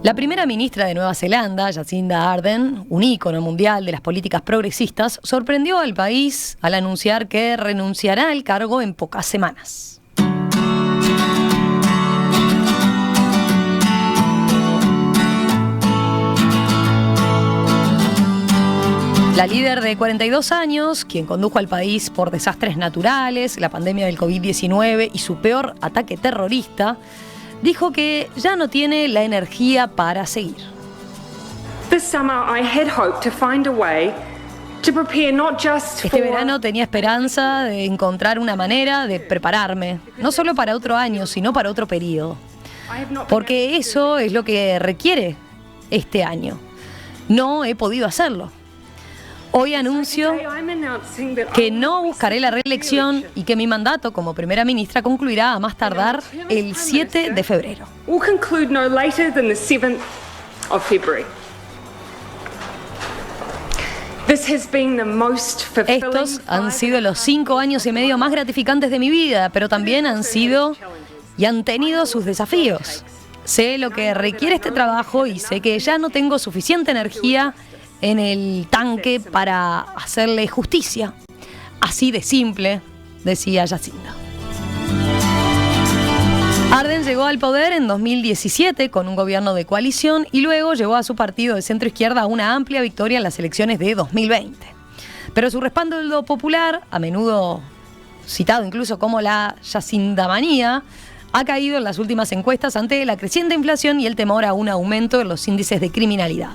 La primera ministra de Nueva Zelanda, Jacinda Ardern, un ícono mundial de las políticas progresistas, sorprendió al país al anunciar que renunciará al cargo en pocas semanas. La líder de 42 años, quien condujo al país por desastres naturales, la pandemia del COVID-19 y su peor ataque terrorista, dijo que ya no tiene la energía para seguir. Este verano tenía esperanza de encontrar una manera de prepararme, no solo para otro año, sino para otro periodo. Porque eso es lo que requiere este año. No he podido hacerlo. Hoy anuncio que no buscaré la reelección y que mi mandato como primera ministra concluirá a más tardar el 7 de febrero. Estos han sido los 5 años y medio más gratificantes de mi vida, pero también han sido y han tenido sus desafíos. Sé lo que requiere este trabajo y sé que ya no tengo suficiente energía en el tanque para hacerle justicia. Así de simple, decía Jacinda. Ardern llegó al poder en 2017 con un gobierno de coalición y luego llevó a su partido de centro izquierda a una amplia victoria en las elecciones de 2020. Pero su respaldo popular, a menudo citado incluso como la Jacindamanía, ha caído en las últimas encuestas ante la creciente inflación y el temor a un aumento en los índices de criminalidad.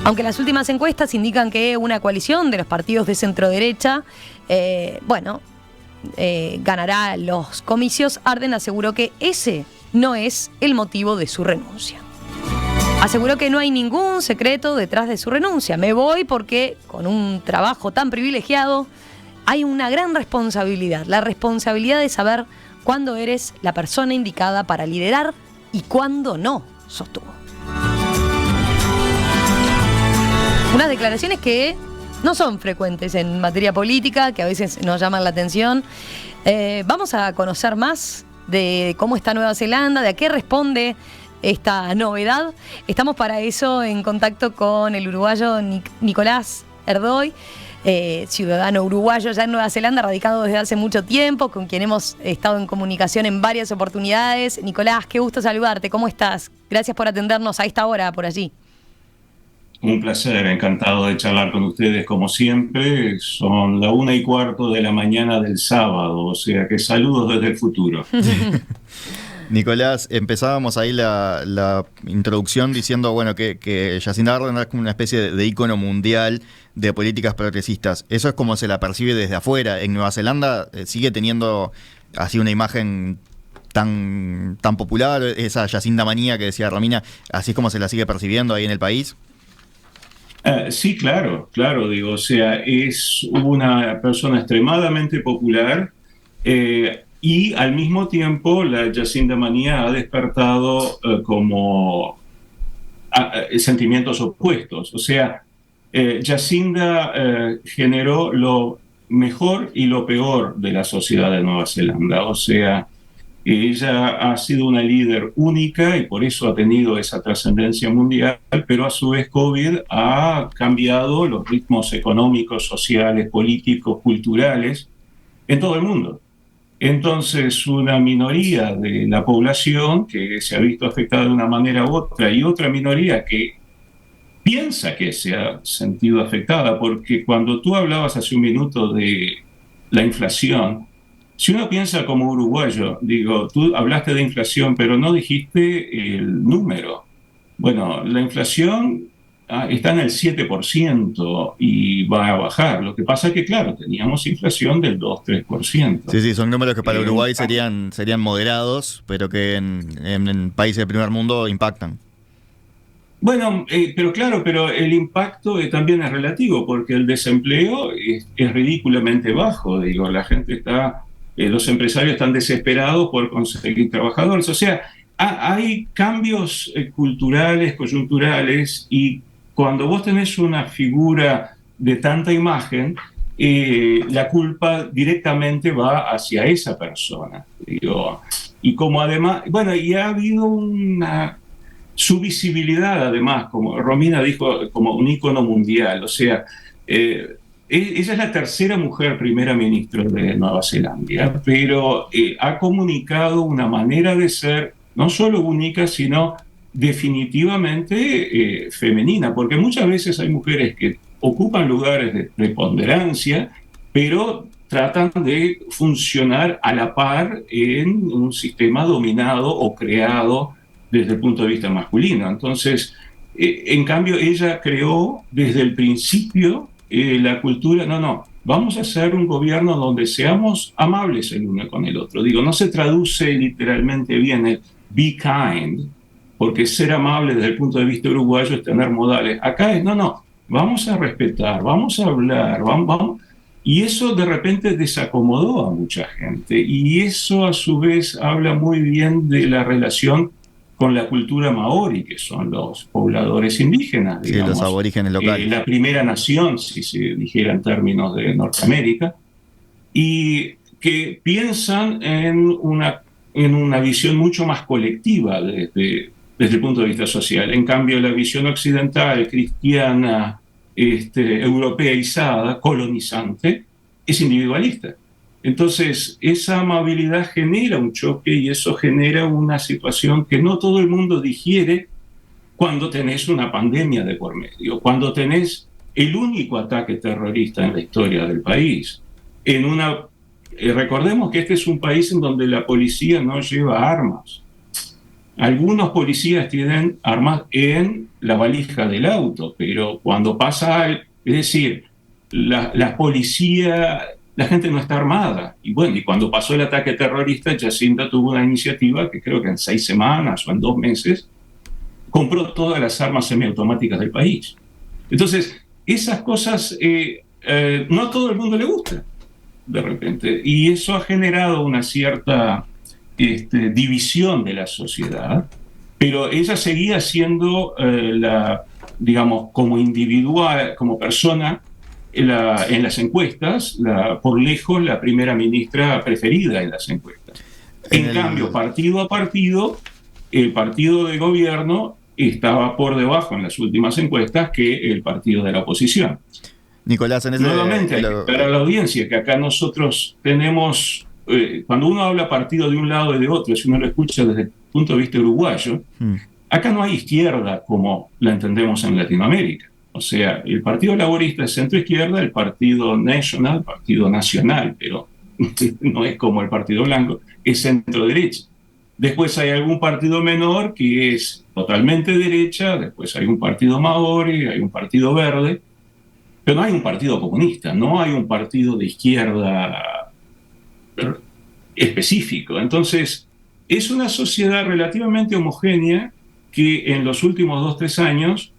Aunque las últimas encuestas indican que una coalición de los partidos de centro-derecha, ganará los comicios, Ardern aseguró que ese no es el motivo de su renuncia. Aseguró que no hay ningún secreto detrás de su renuncia. Me voy porque con un trabajo tan privilegiado hay una gran responsabilidad. La responsabilidad de saber cuándo eres la persona indicada para liderar y cuándo no, sostuvo. Unas declaraciones que no son frecuentes en materia política, que a veces nos llaman la atención. Vamos a conocer más de cómo está Nueva Zelanda, de a qué responde esta novedad. Estamos para eso en contacto con el uruguayo Nicolás Erdoy, ciudadano uruguayo ya en Nueva Zelanda, radicado desde hace mucho tiempo, con quien hemos estado en comunicación en varias oportunidades. Nicolás, qué gusto saludarte, ¿cómo estás? Gracias por atendernos a esta hora por allí. Un placer, encantado de charlar con ustedes como siempre. Son la 1:15 de la mañana del sábado, o sea que saludos desde el futuro. Nicolás, empezábamos ahí la introducción diciendo que Jacinda Ardern es como una especie de ícono mundial de políticas progresistas. Eso es como se la percibe desde afuera. En Nueva Zelanda sigue teniendo así una imagen tan popular, esa Jacindamanía que decía Romina, así es como se la sigue percibiendo ahí en el país. Sí, claro, digo, o sea, es una persona extremadamente popular y al mismo tiempo la Jacindamanía ha despertado como sentimientos opuestos. O sea, Jacinda generó lo mejor y lo peor de la sociedad de Nueva Zelanda. O sea, ella ha sido una líder única y por eso ha tenido esa trascendencia mundial, pero a su vez COVID ha cambiado los ritmos económicos, sociales, políticos, culturales en todo el mundo. Entonces, una minoría de la población que se ha visto afectada de una manera u otra y otra minoría que piensa que se ha sentido afectada, porque cuando tú hablabas hace un minuto de la inflación, si uno piensa como uruguayo, digo, tú hablaste de inflación, pero no dijiste el número. Bueno, la inflación está en el 7% y va a bajar. Lo que pasa es que, claro, teníamos inflación del 2-3%. Sí, son números que para Uruguay serían moderados, pero que en países del primer mundo impactan. Bueno, pero el impacto también es relativo, porque el desempleo es ridículamente bajo. Digo, la gente está... los empresarios están desesperados por conseguir trabajadores. O sea, hay cambios culturales, coyunturales, y cuando vos tenés una figura de tanta imagen, la culpa directamente va hacia esa persona. Digo, y como además, y ha habido su visibilidad, además, como Romina dijo, como un ícono mundial. O sea, ella es la tercera mujer primera ministra de Nueva Zelanda, pero ha comunicado una manera de ser no solo única, sino definitivamente femenina, porque muchas veces hay mujeres que ocupan lugares de preponderancia, pero tratan de funcionar a la par en un sistema dominado o creado desde el punto de vista masculino. Entonces, en cambio, ella creó desde el principio la cultura, no, vamos a hacer un gobierno donde seamos amables el uno con el otro. Digo, no se traduce literalmente bien el be kind, porque ser amable desde el punto de vista uruguayo es tener modales. Acá es, no, vamos a respetar, vamos a hablar, vamos. Y eso de repente desacomodó a mucha gente. Y eso a su vez habla muy bien de la relación con la cultura maori, que son los pobladores indígenas, digamos, sí, los aborígenes locales. La primera nación, si se dijera en términos de Norteamérica, y que piensan en una visión mucho más colectiva desde el punto de vista social. En cambio, la visión occidental, cristiana, europeizada, colonizante, es individualista. Entonces, esa amabilidad genera un choque y eso genera una situación que no todo el mundo digiere cuando tenés una pandemia de por medio, cuando tenés el único ataque terrorista en la historia del país. Recordemos que este es un país en donde la policía no lleva armas. Algunos policías tienen armas en la valija del auto, pero cuando pasa algo, es decir, la policía, la gente no está armada. Y bueno, y cuando pasó el ataque terrorista, Jacinda tuvo una iniciativa que creo que en 6 semanas o en 2 meses compró todas las armas semiautomáticas del país. Entonces, esas cosas no a todo el mundo le gusta, de repente. Y eso ha generado una cierta división de la sociedad, pero ella seguía siendo, digamos, como individual, como persona, en las encuestas, por lejos, la primera ministra preferida en las encuestas. En cambio, partido a partido, el partido de gobierno estaba por debajo en las últimas encuestas que el partido de la oposición. Nicolás, nuevamente hay que esperar a la audiencia, que acá nosotros tenemos, cuando uno habla partido de un lado y de otro, si uno lo escucha desde el punto de vista uruguayo, acá no hay izquierda como la entendemos en Latinoamérica. O sea, el Partido Laborista es centro-izquierda, el Partido Nacional, Partido Nacional, pero no es como el Partido Blanco, es centro-derecha. Después hay algún partido menor que es totalmente derecha, después hay un partido maori, hay un partido verde, pero no hay un partido comunista, no hay un partido de izquierda específico. Entonces, es una sociedad relativamente homogénea que en los últimos 2-3 años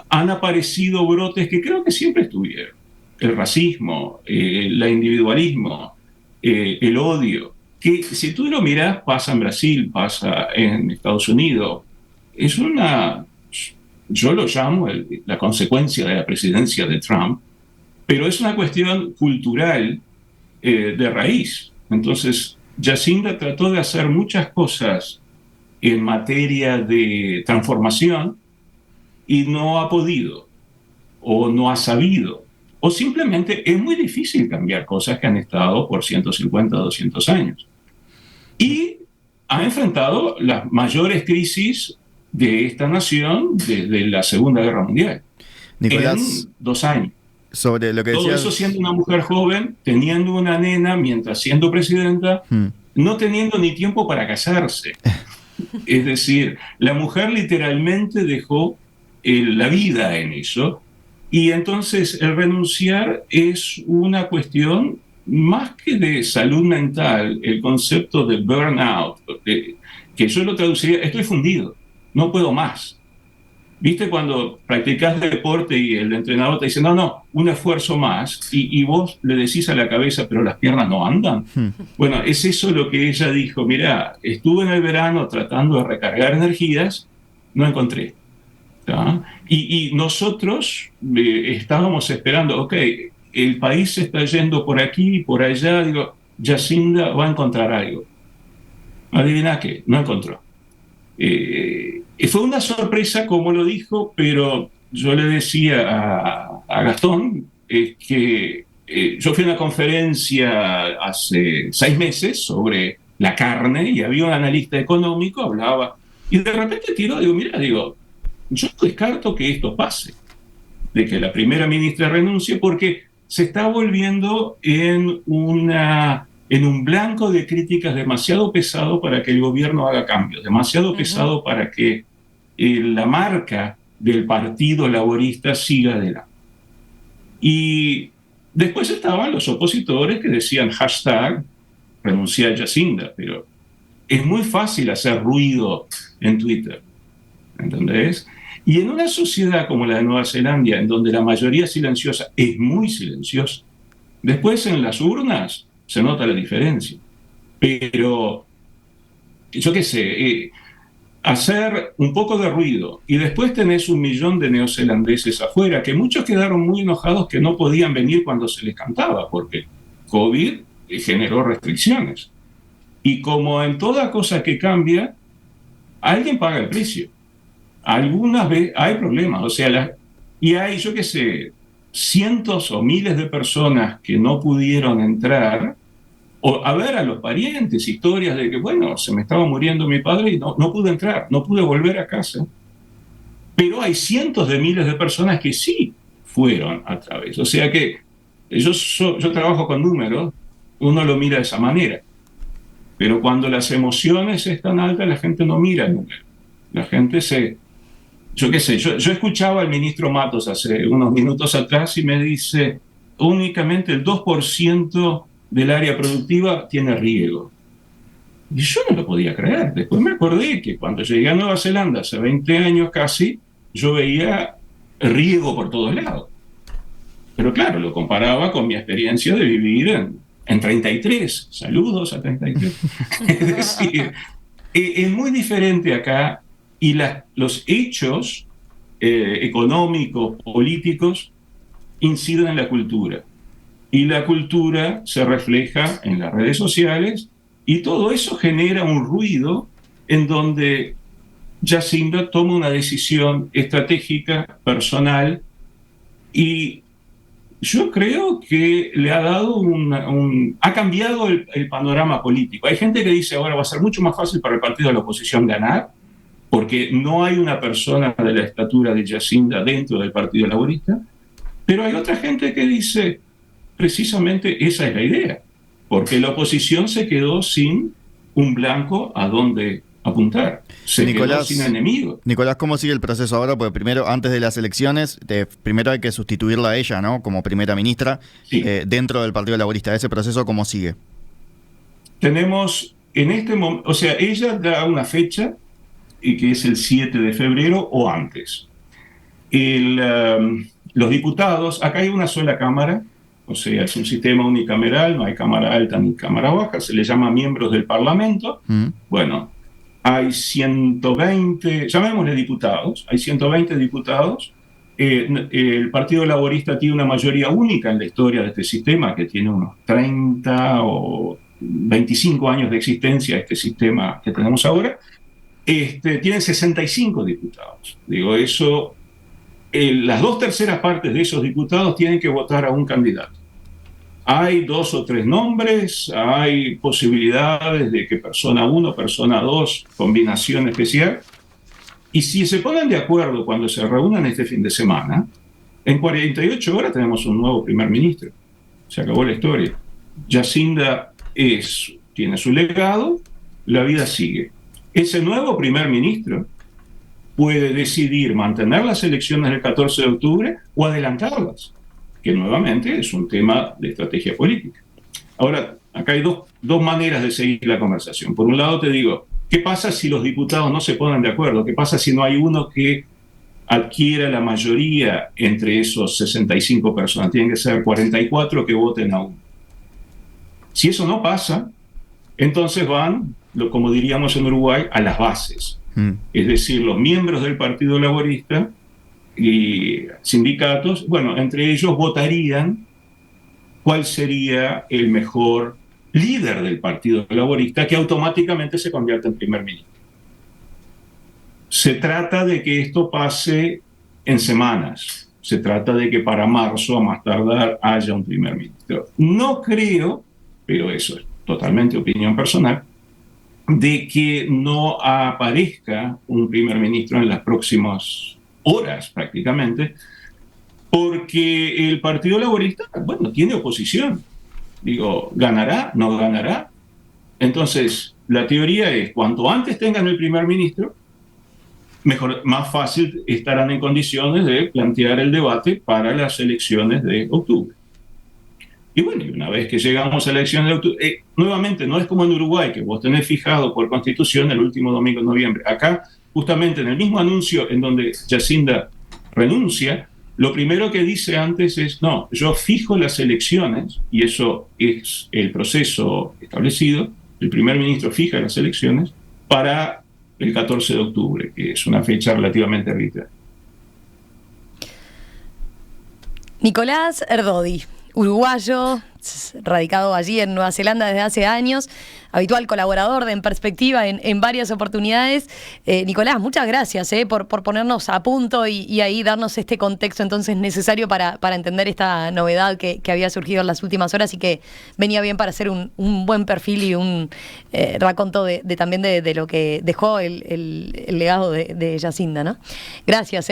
han aparecido brotes que creo que siempre estuvieron. El racismo, el individualismo, el odio, que si tú lo mirás pasa en Brasil, pasa en Estados Unidos. Es yo lo llamo la consecuencia de la presidencia de Trump, pero es una cuestión cultural de raíz. Entonces, Jacinda trató de hacer muchas cosas en materia de transformación y no ha podido, o no ha sabido, o simplemente es muy difícil cambiar cosas que han estado por 150, 200 años. Y ha enfrentado las mayores crisis de esta nación desde la Segunda Guerra Mundial. Nicolás, en 2 años. Sobre lo que todo decías... eso siendo una mujer joven, teniendo una nena mientras siendo presidenta, no teniendo ni tiempo para casarse. Es decir, la mujer literalmente dejó la vida en eso, y entonces el renunciar es una cuestión más que de salud mental. El concepto de burnout, que yo lo traduciría, estoy fundido, no puedo más. ¿Viste cuando practicas deporte y el entrenador te dice, no, un esfuerzo más, y vos le decís a la cabeza, pero las piernas no andan? Bueno, es eso lo que ella dijo. Mirá, estuve en el verano tratando de recargar energías, no encontré. Y nosotros estábamos esperando, ok, el país se está yendo por aquí y por allá, digo, Jacinda va a encontrar algo. Adivina qué, no encontró. fue una sorpresa como lo dijo, pero yo le decía a Gastón que yo fui a una conferencia hace 6 meses sobre la carne y había un analista económico, hablaba, y de repente tiró, digo, mira, digo, yo descarto que esto pase, de que la primera ministra renuncie, porque se está volviendo en un blanco de críticas demasiado pesado para que el gobierno haga cambios, demasiado pesado para que la marca del Partido Laborista siga adelante. Y después estaban los opositores que decían hashtag renunciar a Jacinda, pero es muy fácil hacer ruido en Twitter, ¿entendés? Y en una sociedad como la de Nueva Zelanda, en donde la mayoría silenciosa es muy silenciosa, después en las urnas se nota la diferencia. Pero, yo qué sé, hacer un poco de ruido y después tenés 1 millón de neozelandeses afuera, que muchos quedaron muy enojados que no podían venir cuando se les cantaba, porque COVID generó restricciones. Y como en toda cosa que cambia, alguien paga el precio. Algunas veces hay problemas, o sea, y hay, yo qué sé, cientos o miles de personas que no pudieron entrar, o a ver a los parientes, historias de que, bueno, se me estaba muriendo mi padre y no pude entrar, no pude volver a casa. Pero hay cientos de miles de personas que sí fueron a través. O sea que yo trabajo con números, uno lo mira de esa manera. Pero cuando las emociones están altas, la gente no mira el número. La gente yo qué sé, yo escuchaba al ministro Matos hace unos minutos atrás y me dice, únicamente el 2% del área productiva tiene riego. Y yo no lo podía creer. Después me acordé que cuando llegué a Nueva Zelanda hace 20 años casi, yo veía riego por todos lados. Pero claro, lo comparaba con mi experiencia de vivir en 33. Saludos a 33. Es decir, es muy diferente acá y los hechos económicos, políticos, inciden en la cultura. Y la cultura se refleja en las redes sociales y todo eso genera un ruido en donde Jacinda toma una decisión estratégica, personal, y yo creo que le ha dado ha cambiado el panorama político. Hay gente que dice ahora va a ser mucho más fácil para el partido de la oposición ganar, porque no hay una persona de la estatura de Jacinda dentro del Partido Laborista, pero hay otra gente que dice precisamente esa es la idea, porque la oposición se quedó sin un blanco a donde apuntar, quedó sin enemigos. Nicolás, ¿cómo sigue el proceso ahora? Porque primero, antes de las elecciones, primero hay que sustituirla a ella, ¿no? Como primera ministra, sí. Dentro del Partido Laborista. ¿Ese proceso cómo sigue? Tenemos en este momento, o sea, ella da una fecha, que es el 7 de febrero o antes. Los diputados, acá hay una sola cámara, o sea, es un sistema unicameral, no hay cámara alta ni cámara baja, se le llama miembros del Parlamento. Bueno, hay 120, llamémosle diputados, hay 120 diputados. El Partido Laborista tiene una mayoría única en la historia de este sistema, que tiene unos 30 o 25 años de existencia, este sistema que tenemos ahora. Tienen 65 diputados. Digo, eso... las 2/3 partes de esos diputados tienen que votar a un candidato. Hay 2 o 3 nombres, hay posibilidades de que persona 1, persona 2, combinación especial. Y si se ponen de acuerdo cuando se reúnan este fin de semana, en 48 horas tenemos un nuevo primer ministro. Se acabó la historia. Jacinda tiene su legado, la vida sigue. Ese nuevo primer ministro puede decidir mantener las elecciones del 14 de octubre o adelantarlas, que nuevamente es un tema de estrategia política. Ahora, acá hay dos maneras de seguir la conversación. Por un lado te digo, ¿qué pasa si los diputados no se ponen de acuerdo? ¿Qué pasa si no hay uno que adquiera la mayoría entre esos 65 personas? Tienen que ser 44 que voten a uno. Si eso no pasa, entonces van, como diríamos en Uruguay, a las bases. Es decir, los miembros del Partido Laborista y sindicatos, bueno, entre ellos votarían cuál sería el mejor líder del Partido Laborista, que automáticamente se convierte en primer ministro. se trata de que esto pase en semanas. Se trata de que para marzo, a más tardar, haya un primer ministro. No creo, pero eso es totalmente opinión personal, de que no aparezca un primer ministro en las próximas horas prácticamente, porque el Partido Laborista, bueno, tiene oposición. Digo, ¿ganará? ¿No ganará? Entonces, la teoría es, cuanto antes tengan el primer ministro, mejor, más fácil estarán en condiciones de plantear el debate para las elecciones de octubre. Y bueno, y una vez que llegamos a la elección de octubre, nuevamente, no es como en Uruguay, que vos tenés fijado por constitución el último domingo de noviembre. Acá, justamente en el mismo anuncio en donde Jacinda renuncia, lo primero que dice antes es, no, yo fijo las elecciones, y eso es el proceso establecido, el primer ministro fija las elecciones para el 14 de octubre, que es una fecha relativamente arbitraria. Nicolás Erdodi, uruguayo, radicado allí en Nueva Zelanda desde hace años, habitual colaborador de En Perspectiva en varias oportunidades. Nicolás, muchas gracias por ponernos a punto y ahí darnos este contexto entonces necesario para entender esta novedad que había surgido en las últimas horas y que venía bien para hacer un buen perfil y un raconto también de lo que dejó el legado de Jacinda, ¿no? Gracias.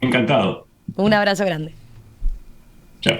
Encantado. Un abrazo grande. Chao.